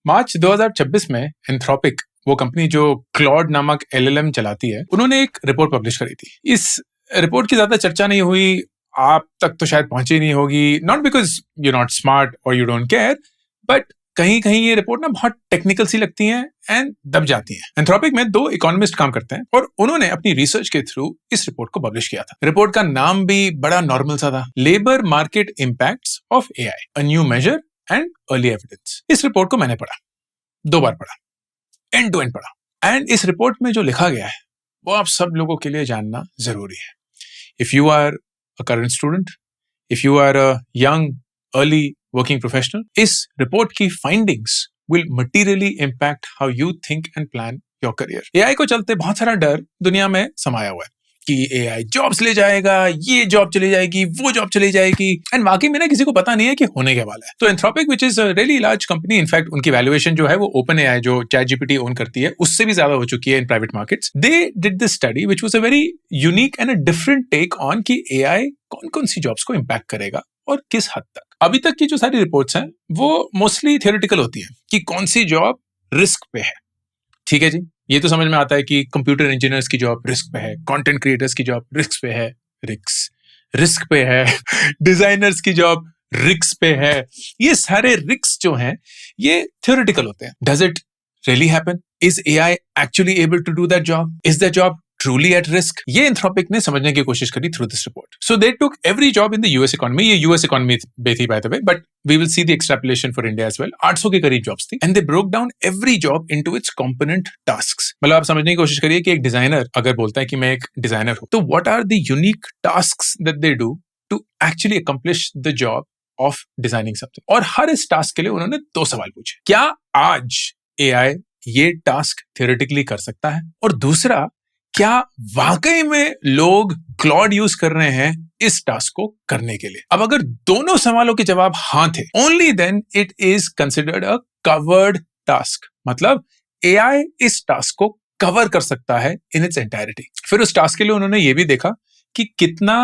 मार्च 2026 में एंथ्रोपिक, वो कंपनी जो क्लॉड नामक LLM चलाती है, उन्होंने एक रिपोर्ट पब्लिश करी थी। इस रिपोर्ट की ज्यादा चर्चा नहीं हुई, आप तक तो शायद पहुंची नहीं होगी, not because you not smart और यू डोंट केयर, बट कहीं कहीं ये रिपोर्ट ना बहुत टेक्निकल सी लगती हैं एंड दब जाती हैं। एंथ्रोपिक में 2 इकोनॉमिस्ट काम करते हैं और उन्होंने अपनी रिसर्च के थ्रू इस रिपोर्ट को पब्लिश किया था। रिपोर्ट का नाम भी बड़ा नॉर्मल सा था, labour market impacts of AI, a new measure and early evidence. इस रिपोर्ट को मैंने पढ़ा, 2 बार पढ़ा, एंड टू एंड पढ़ा, एंड इस रिपोर्ट में जो लिखा गया है वो आप सब लोगों के लिए जानना जरूरी है। If you are a current student, if you are a young early working professional, इस रिपोर्ट की findings will materially impact how you think and plan your career. AI को चलते बहुत सारा डर दुनिया में समाया हुआ है कि AI जॉब्स ले जाएगा, ये जॉब चली जाएगी, वो जॉब चली जाएगी, एंड वाकई में ना किसी को पता नहीं है कि होने क्या वाला है। तो Anthropic, which is a really large company, in fact उनकी वैल्यूएशन जो है वो OpenAI जो ChatGPT ओन करती है उससे भी ज्यादा हो चुकी है in private markets. They did this study which was a very unique and a different take on कि AI कौन कौन सी जॉब्स को इम्पैक्ट करेगा और किस हद तक। अभी तक की जो सारी रिपोर्ट्स हैं वो मोस्टली थियोरेटिकल होती हैं कि कौन सी जॉब रिस्क पे है। ठीक है जी, ये तो समझ में आता है कि कंप्यूटर इंजीनियर्स की जॉब रिस्क पे है, कंटेंट क्रिएटर्स की जॉब रिस्क पे है, रिस्क पे है, डिजाइनर्स की जॉब रिस्क पे है। ये सारे रिस्क जो हैं ये थियोरेटिकल होते हैं। Does it really happen? Is AI actually able to do that job? Is that job truly at risk? ये एंथ्रोपिक ने समझने की कोशिश करी through this report. So they took every job in the US economy, ये US economy पे थी by the way, but we will see the extrapolation for India as well. 800 के करीब जॉब्स थी, and they broke down every job into its component tasks. मतलब आप समझने की कोशिश करिए कि एक डिजाइनर अगर बोलता है कि मैं एक डिजाइनर हूं, तो what are the unique tasks that they do to actually accomplish the job of designing something. और हर इस टास्क के लिए उन्होंने 2 सवाल पूछे। क्या आज AI ये टास्क थियोरेटिकली कर सकता है? और दूसरा, क्या वाकई में लोग क्लॉड यूज कर रहे हैं इस टास्क को करने के लिए? अब अगर दोनों सवालों के जवाब हाँ थे, only then it is considered a covered task. मतलब AI इस टास्क को कवर कर सकता है इन इट्स एंटायरिटी। फिर उस टास्क के लिए उन्होंने ये भी देखा कि कितना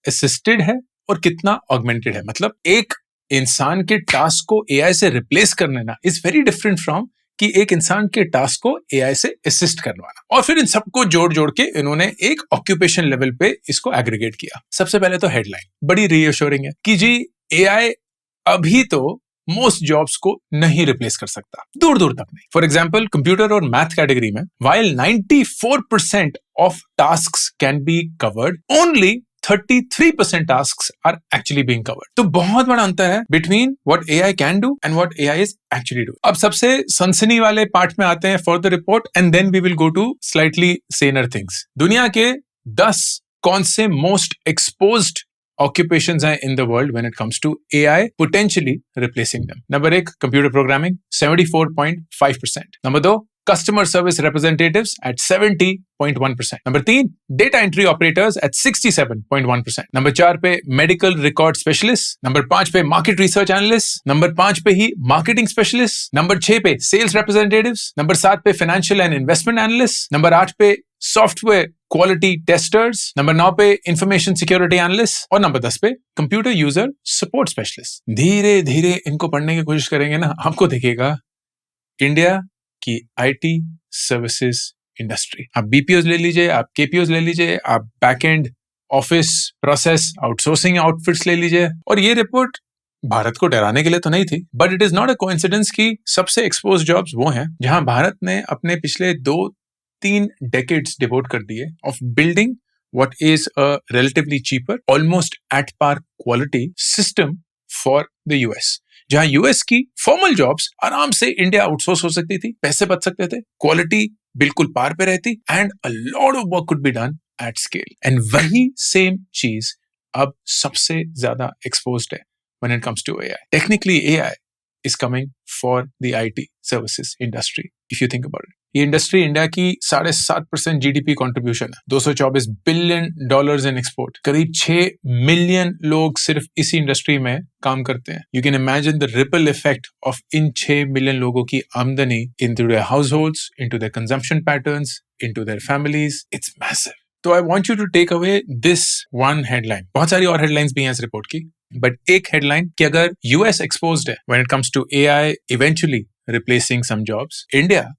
असिस्टेड है और कितना ऑगमेंटेड है। मतलब एक इंसान के टास्क को AI से रिप्लेस कर लेना इज वेरी डिफरेंट फ्रॉम कि एक इंसान के टास्क को AI से असिस्ट करवाना। और फिर इन सबको जोड़ जोड़ के इन्होंने एक ऑक्यूपेशन लेवल पे इसको एग्रीगेट किया। सबसे पहले तो हेडलाइन बड़ी रीअश्योरिंग है कि जी AI अभी तो मोस्ट जॉब्स को नहीं रिप्लेस कर सकता, दूर दूर तक नहीं। फॉर एग्जाम्पल, कंप्यूटर और मैथ कैटेगरी में while 94% of tasks can be covered, only 33% tasks are actually being covered. तो बहुत बड़ा अंतर है between what AI can do and what AI is actually doing. अब सबसे सनसनी वाले पार्ट में आते हैं for the report, and then we will go to slightly saner things. दुनिया के 10 कौन से most exposed occupations हैं in the world when it comes to AI potentially replacing them. Number 1, computer programming 74.5%. Number 2, customer service representatives at 70.1%. Number 3, data entry operators at 67.1%. Number 4 पे medical record specialist. Number 5 पे market research analyst. Number 5 पे ही marketing specialist. Number 6 पे sales representatives. Number 7 पे financial and investment analyst. Number 8 पे software quality testers. Number 9 पे information security analyst. और number 10 पे computer user support specialist. धीरे धीरे इनको पढ़ने की कोशिश करेंगे ना, आपको देखिएगा इंडिया की IT सर्विसेज इंडस्ट्री। आप BPOs ले लीजिए, आप KPOs ले लीजिए, आप back and office process outsourcing outfits ले लीजिए। और ये रिपोर्ट भारत को डराने के लिए तो नहीं थी, but it is not a coincidence कि सबसे एक्सपोज जॉब्स वो हैं जहां भारत ने अपने पिछले 2-3 डेकेड्स डिवोट कर दिए of building what is a relatively cheaper, almost at par quality system for the US. जहां US की फॉर्मल जॉब्स आराम से इंडिया आउटसोर्स हो सकती थी, पैसे बच सकते थे, क्वालिटी बिल्कुल पार पे रहती, and a lot of work could be done at scale. And वही सेम चीज अब सबसे ज्यादा एक्सपोज्ड है when it comes to AI. Technically, AI is coming for the IT services industry, if you think about it. ये industry India की 7.5% GDP contribution है, $224 billion in export, करीब 6 मिलियन लोग सिर्फ इसी इंडस्ट्री में काम करते हैं। You can imagine the ripple effect of in 6 million लोगों की आमदनी into their households, into their consumption patterns, into their families. It's massive. तो I want you to take away this one headline. बहुत सारी और हेडलाइंस भी हैं इस रिपोर्ट की, बट एक हेडलाइन कि अगर US एक्सपोज्ड है when it comes to AI eventually replacing some jobs, India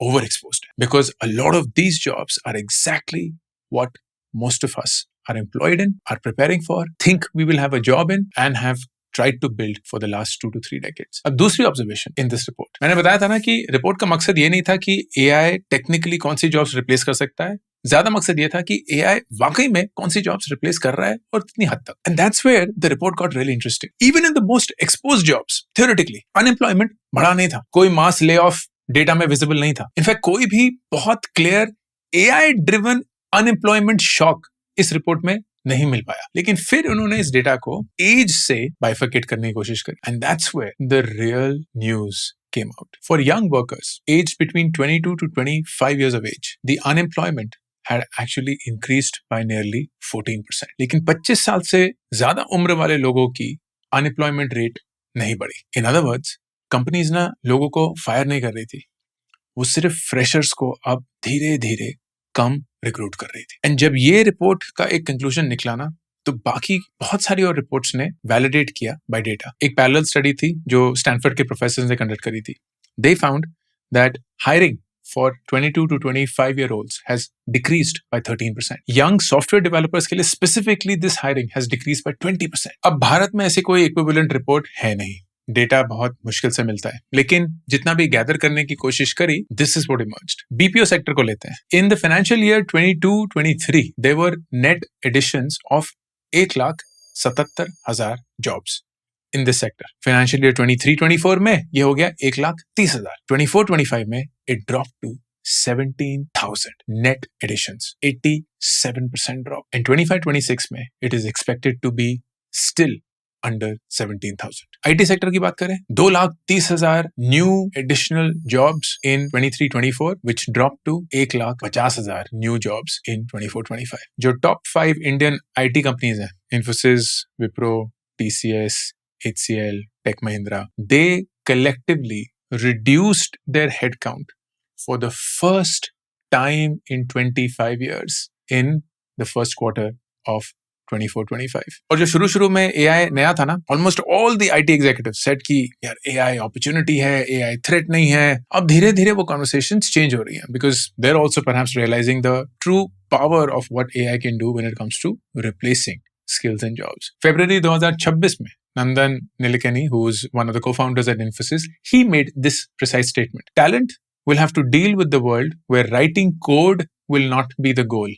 overexposed because a lot of these jobs are exactly what most of us are employed in, are preparing for, think we will have a job in, and have tried to build for the last 2 to 3 decades. अब दूसरी observation in this report, मैंने बताया था ना कि report का मकसद ये नहीं था कि AI टेक्निकली कौन सी जॉब्स रिप्लेस कर सकता है, ज्यादा मकसद ये था कि AI वाकई में कौन सी जॉब्स रिप्लेस कर रहा है और कितनी हद तक. And that's where the report got really interesting. Even in the most exposed jobs, theoretically unemployment बढ़ा नहीं था, कोई मास ले ऑफ डेटा में विजिबल नहीं था. इनफैक्ट कोई भी बहुत clear AI driven unemployment shock इस रिपोर्ट में नहीं मिल पाया. लेकिन फिर उन्होंने इस डेटा को एज से बाइफरकेट करने की कोशिश करी. And that's where the real news came out. For young workers aged between 22 to 25 years of age, the unemployment had actually increased by nearly 14%. लेकिन 25 साल से ज्यादा उम्र वाले लोगों की अनएम्प्लॉयमेंट रेट नहीं बढ़ी. इन अदर वर्ड्स, कंपनीज ना लोगों को फायर नहीं कर रही थी, वो सिर्फ फ्रेशर्स को अब धीरे धीरे कम रिक्रूट कर रही थी. एंड जब ये रिपोर्ट का एक कंक्लूजन निकला ना, तो बाकी बहुत सारी और रिपोर्ट्स ने वैलिडेट किया बाय डेटा. एक पैरेलल स्टडी थी जो स्टैनफोर्ड के प्रोफेसर ने कंडक्ट करी थी. They found that hiring for 22 to 25 year olds has decreased by 13%. Young software developers के लिए specifically this hiring has decreased by 20%. अब भारत में ऐसी कोई equivalent report है नहीं, डेटा बहुत मुश्किल से मिलता है, लेकिन जितना भी गैदर करने की कोशिश करी, this is what emerged. BPO sector को लेते हैं. In the financial year 22-23 there were net additions of 1,77,000 jobs in this sector. Financial year 23-24 में ये हो गया 1,30,000. 24-25 में it drop to 17,000 net additions, 87% drop. And 25-26 में it is expected to be still under 17,000. IT sector की बात करें, 2,30,000 new additional jobs in 23-24, which dropped to 1,50,000 new jobs in 24-25. जो top 5 Indian IT companies हैं, Infosys, Wipro, TCS, HCL, Tech Mahindra, they collectively reduced their headcount for the first time in 25 years in the first quarter of 24-25. और जो शुरू में AI नया था ना, almost all the IT executives said कि यार AI opportunity है, AI threat नहीं है. अब धीरे धीरे वो conversations change हो रही हैं, because they're also perhaps realizing the true power of what AI can do when it comes to replacing skills and jobs. February 2026 में Nandan Nilekani, who is one of the co-founders at Infosys, he made this precise statement. Talent will have to deal with the world where writing code will not be the goal.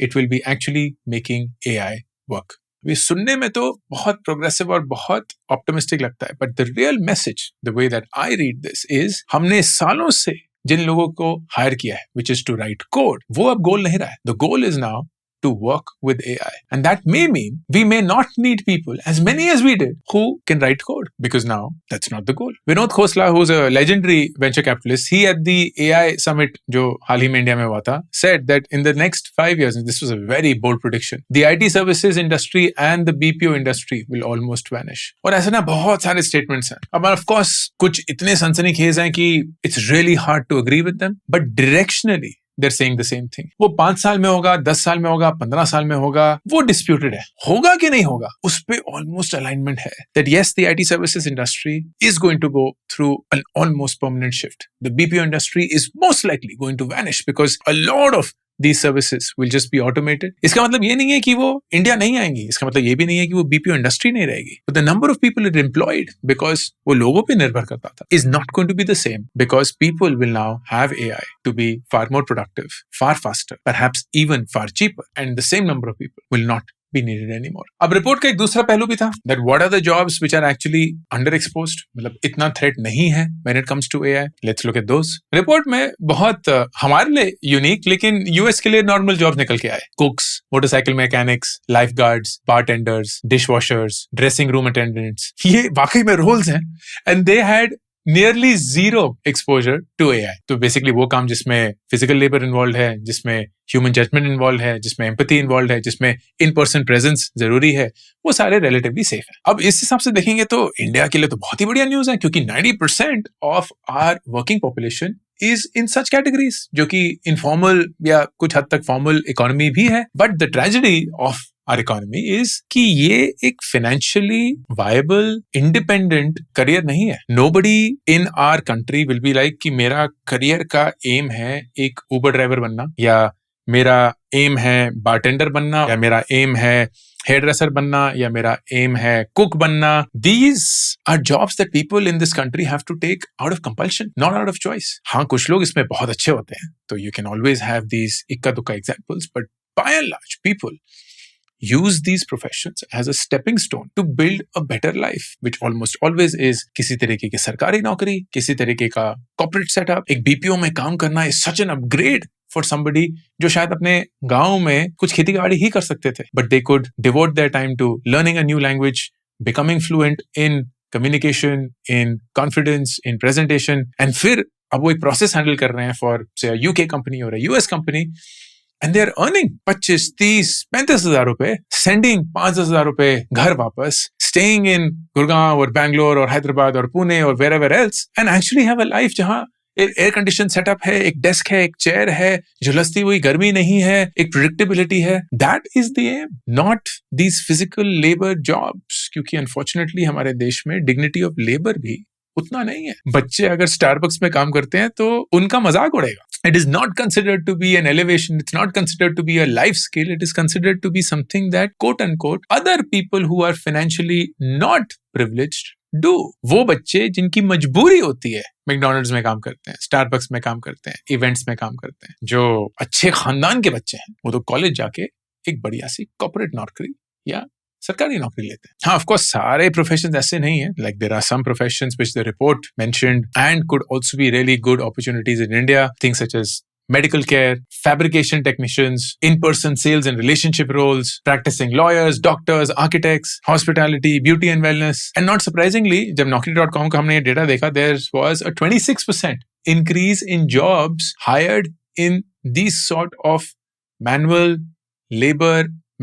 It will be actually making AI work. ये सुनने में तो बहुत progressive और बहुत optimistic लगता है, but the real message, the way that I read this is, हमने सालों से जिन लोगों को हायर किया है, which is to write code, वो अब गोल नहीं रहा है. The goal is now to work with AI. And that may mean we may not need people, as many as we did, who can write code, because now that's not the goal. Vinod Khosla, who's a legendary venture capitalist, he at the AI summit, जो हाल ही में India में हुआ था, said that in the next 5 years, and this was a very bold prediction, the IT services industry and the BPO industry will almost vanish. और ऐसे ना बहुत सारे statements हैं. अब of course कुछ इतने सनसनीखेज हैं कि it's really hard to agree with them, but directionally they're saying the same thing. वो 5 साल में होगा, 10 साल में होगा, 15 साल में होगा, वो disputed है. होगा कि नहीं होगा, उस पे almost alignment है. That yes, the IT services industry is going to go through an almost permanent shift. The BPO industry is most likely going to vanish because a lot of these services will just be automated. इसका मतलब ये नहीं है कि वो India नहीं आएंगी, इसका मतलब ये भी नहीं है कि वो बीपीओ इंडस्ट्री नहीं रहेगी. But the number of people it employed, because वो लोगों पे निर्भर करता था, is not going to be the same, because people will now have AI to be far more productive, far faster, perhaps even far cheaper, and the same number of people will not be needed anymore. अब report का एक दूसरा पहलू भी था, that what are the jobs which are actually underexposed, मतलब इतना threat नहीं है when it comes to AI. Let's look at those. Report में बहुत हमारे लिए यूनिक लेकिन यूएस के लिए नॉर्मल जॉब निकल के आए. कुक्स, motorcycle mechanics, life guards, bartenders, dish washers, dressing room attendants, ये वाकई में रोल्स हैं, and they had nearly zero exposure to AI. तो बेसिकली वो काम जिसमें फिजिकल लेबर इन्वॉल्व है, जिसमें ह्यूमन जजमेंट इन्वॉल्व है, जिसमें एम्पैथी इन्वॉल्व है, जिसमें इन पर्सन प्रेजेंस जरूरी है, वो सारे रिलेटिवली सेफ हैं. अब इस हिसाब से देखेंगे तो इंडिया के लिए तो बहुत ही बढ़िया न्यूज है, क्योंकि 90% of our working population is in such categories, जो कि इनफॉर्मल या कुछ हद तक फॉर्मल इकोनॉमी भी है. But the tragedy of our economy is कि ये एक financially viable, independent career नहीं है. Nobody in our country will be like कि मेरा career का aim है एक Uber driver बनना, या मेरा aim है bartender बनना, या मेरा aim है hairdresser बनना, या मेरा aim है cook बनना. These are jobs that people in this country have to take out of compulsion, not out of choice. हाँ, कुछ लोग इसमें बहुत अच्छे होते हैं, तो you can always have these इक्का दुक्का examples, but by and large, people use these professions as a stepping stone to build a better life, which almost always is किसी तरीके की सरकारी नौकरी, किसी तरीके का corporate setup. एक BPO में काम करना is such an upgrade for somebody जो शायद अपने गांव में कुछ खेती बाड़ी ही कर सकते थे, but they could devote their time to learning a new language, becoming fluent in communication, in confidence, in presentation, and फिर अब वो एक process handle कर रहे हैं for say a UK company or a US company, and they are earning 25, 30, 35,000 रुपए, sending 5,000 रुपए घर वापस, staying in Gurgaon or Bangalore or Hyderabad or Pune or wherever else, and actually have a life जहाँ air condition setup है, एक desk है, एक chair है, झुलसती हुई गर्मी नहीं है, एक प्रेडिक्टेबिलिटी है. That is the aim, not these physical labour jobs. क्योंकि अनफॉर्चुनेटली हमारे देश में डिग्निटी ऑफ लेबर भी उतना नहीं है. बच्चे अगर स्टारबक्स में काम करते हैं तो उनका मजाक उड़ेगा. It is not considered to be an elevation. It's not considered to be a life skill. It is considered to be something that, quote unquote, other people who are financially not privileged do. वो बच्चे जिनकी मजबूरी होती है McDonald's में काम करते हैं, स्टारबक्स में काम करते हैं, इवेंट्स में काम करते हैं. जो अच्छे खानदान के बच्चे हैं वो तो कॉलेज जाके एक बढ़िया सी कॉर्पोरेट नौकरी या सरकारी नौकरी लेते हैं. हाँ, ऑफ कोर्स सारे प्रोफेशंस ऐसे नहीं है. Like there are some professions which the report mentioned and could also be really good opportunities in India. Things such as medical care, fabrication technicians, in-person sales and relationship roles, practicing lawyers, doctors, architects, hospitality, beauty and wellness. And not surprisingly, जब Naukri.com का हमने ये data देखा, there was a 26% increase in jobs hired in these sort of manual labor,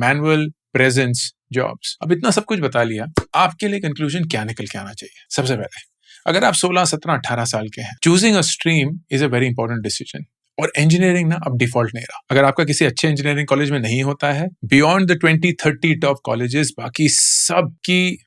manual presence jobs. अब इतना सब कुछ बता लिया, आपके लिए कंक्लूजन क्या निकल के आना चाहिए? सबसे पहले, अगर आप 16, 17, 18 साल के हैं, choosing a stream is a very important decision. और इंजीनियरिंग ना अब डिफॉल्ट नहीं रहा. अगर आपका किसी अच्छे इंजीनियरिंग कॉलेज में नहीं होता है, बियॉन्ड द 20-30 टॉप कॉलेजेस, बाकी सब की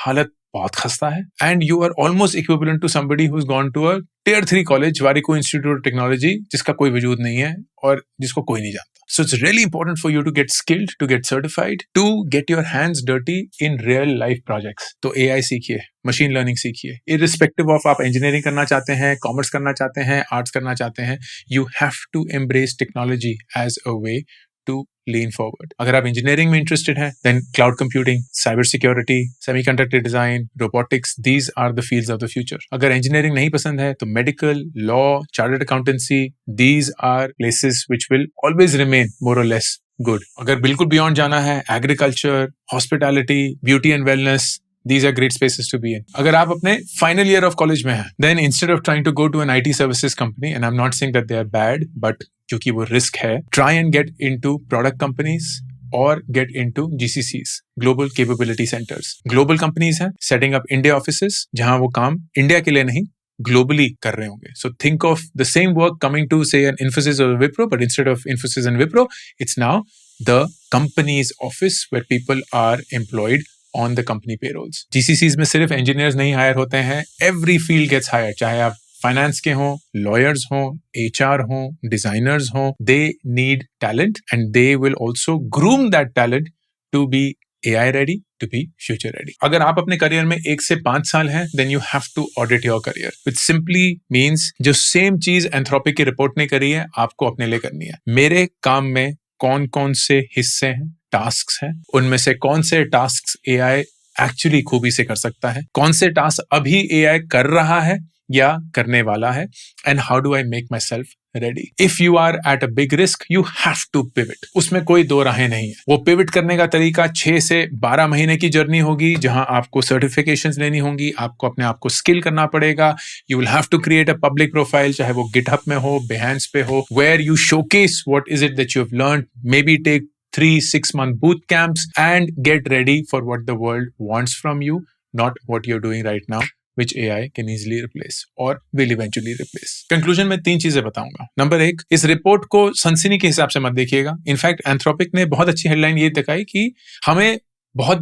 हालत बहुत खस्ता है. And you are almost equivalent to somebody who has gone to a tier 3 college, वारिको इंस्टीट्यूट ऑफ टेक्नोलॉजी, जिसका कोई वजूद नहीं है और जिसको कोई नहीं जानता. So it's really important for you to get skilled, to get certified, to get your hands dirty in real life projects. तो AI सीखिए, मशीन लर्निंग सीखिए. Irrespective of आप engineering करना चाहते हैं, commerce करना चाहते हैं, arts करना चाहते हैं, you have to embrace technology as a way to lean forward. अगर आप engineering में interested हैं, then cloud computing, cyber security, semiconductor design, robotics, these are the fields of the future. अगर engineering नहीं पसंद है, तो medical, law, chartered accountancy, these are places which will always remain more or less good. अगर बिल्कुल beyond जाना है, agriculture, hospitality, beauty and wellness, these are great spaces to be in. अगर आप अपने final year of college में हैं, then instead of trying to go to an IT services company, and I'm not saying that they are bad, but क्योंकि वो risk है, try and get into product companies or get into GCCs, Global Capability Centers. Global companies हैं, setting up India offices, जहां वो काम India के लिए नहीं, globally कर रहे होंगे. So think of the same work coming to say an Infosys or a Wipro, but instead of Infosys and Wipro, it's now the company's office where people are employed on the company payrolls. GCCs में सिर्फ engineers नहीं hire होते हैं, every field gets hired, चाहे आप finance के हों, lawyers हों, HR हों, डिजाइनर्स हों, they need talent and they will also groom that talent to be AI ready, to be future ready. अगर आप अपने करियर में 1 से 5 साल हैं, then you have to audit your career, which simply means जो सेम चीज एंथ्रोपिक की रिपोर्ट ने करी है, आपको अपने लिए करनी है. मेरे काम में कौन कौन से हिस्से हैं, टास्क हैं, उनमें से कौन से टास्क AI एक्चुअली खूबी से कर सकता है, कौन से टास्क अभी AI कर रहा है या करने वाला है, and how do I make myself ready. If you are at a big risk, you have to pivot. उसमें कोई दो राहें नहीं है. वो पिवट करने का तरीका 6 से 12 महीने की जर्नी होगी, जहां आपको सर्टिफिकेशंस लेनी होंगी, आपको अपने आप को स्किल करना पड़ेगा. You will have to create a public profile, चाहे वो गिटहब में हो, Behance पे हो, where you showcase what is it that you have learned. Maybe take 3-6 month boot camps and get ready for what the world wants from you, not what you're doing right now, which AI can easily replace or will eventually replace. Conclusion में 3 चीजें बताऊंगा. Number 1, इस report को सनसनी के हिसाब से मत देखिएगा. इनफैक्ट एंथ्रोपिक ने बहुत अच्छी हेडलाइन ये दिखाई कि हमें बहुत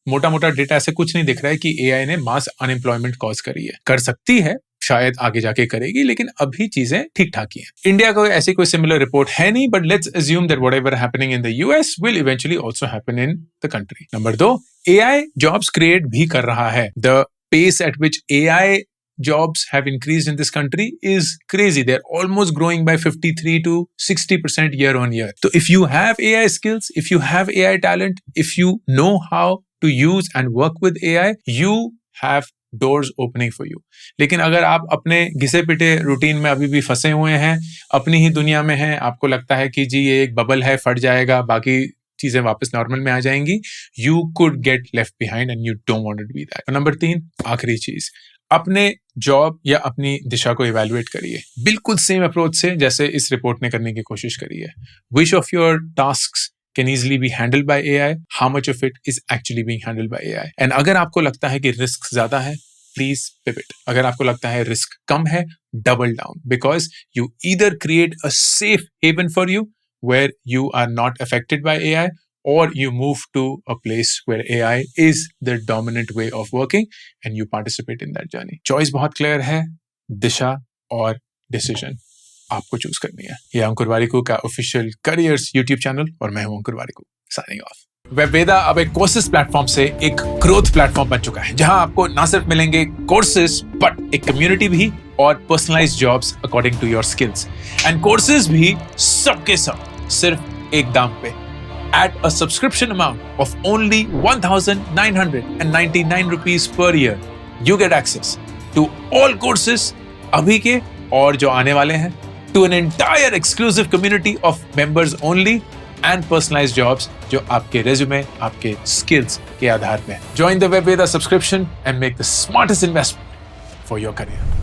मोटा डेटा ऐसे कुछ नहीं दिख रहा है कि AI ने मास अनएम्प्लॉयमेंट कॉज करी है. कर सकती है, शायद आगे जाके करेगी, लेकिन अभी चीजें ठीक ठाक ही हैं. इंडिया को ऐसी कोई सिमिलर रिपोर्ट है नहीं, but let's assume that whatever happening in the US will eventually also happen in the country. Number 2, AI jobs create भी कर रहा है. The pace at which AI jobs have increased in this country is crazy. They're almost growing by 53 to 60% year on year. So if you have AI skills, if you have AI talent, if you know how to use and work with AI, you have doors opening for you. लेकिन अगर आप अपने घिसे पिटे routine में अभी भी फंसे हुए हैं, अपनी ही दुनिया में हैं, आपको लगता है कि जी ये एक बबल है, फट जाएगा, बाकी चीजें वापस नॉर्मल में आ जाएंगी, you could get left behind and you don't want to be that. Number 3, आखिरी चीज, अपने जॉब या अपनी दिशा को इवैल्यूएट करिए बिल्कुल सेम अप्रोच से जैसे इस रिपोर्ट ने करने की कोशिश करी है. Which of your tasks can easily be handled by AI? How much of it is actually being handled by AI? And अगर आपको लगता है कि रिस्क ज्यादा है, प्लीज पिवट. अगर आपको लगता है रिस्क कम है, double down, because you either create a safe haven for you where you are not affected by AI, or you move to a place where AI is the dominant way of working and you participate in that journey. Choice बहुत clear है, दिशा और decision आपको choose करनी है. ये अंकुर वारिकू का official careers YouTube channel और मैं हूं अंकुर वारिकू, साइनिंग ऑफ. वेबवेदा अब एक कोर्सेज प्लेटफॉर्म से एक ग्रोथ प्लेटफॉर्म बन चुका है, जहां आपको ना सिर्फ मिलेंगे कोर्सेज बट एक कम्युनिटी भी और personalised jobs according to your skills. And courses भी सबके सब सिर्फ एक दाम पे. At a subscription amount of only 1,999 rupees per year, you get access to all courses अभी के और जो आने वाले हैं, to an entire exclusive community of members only and personalized jobs जो आपके resume, आपके skills के आधार पे. Join the Webveda subscription and make the smartest investment for your career.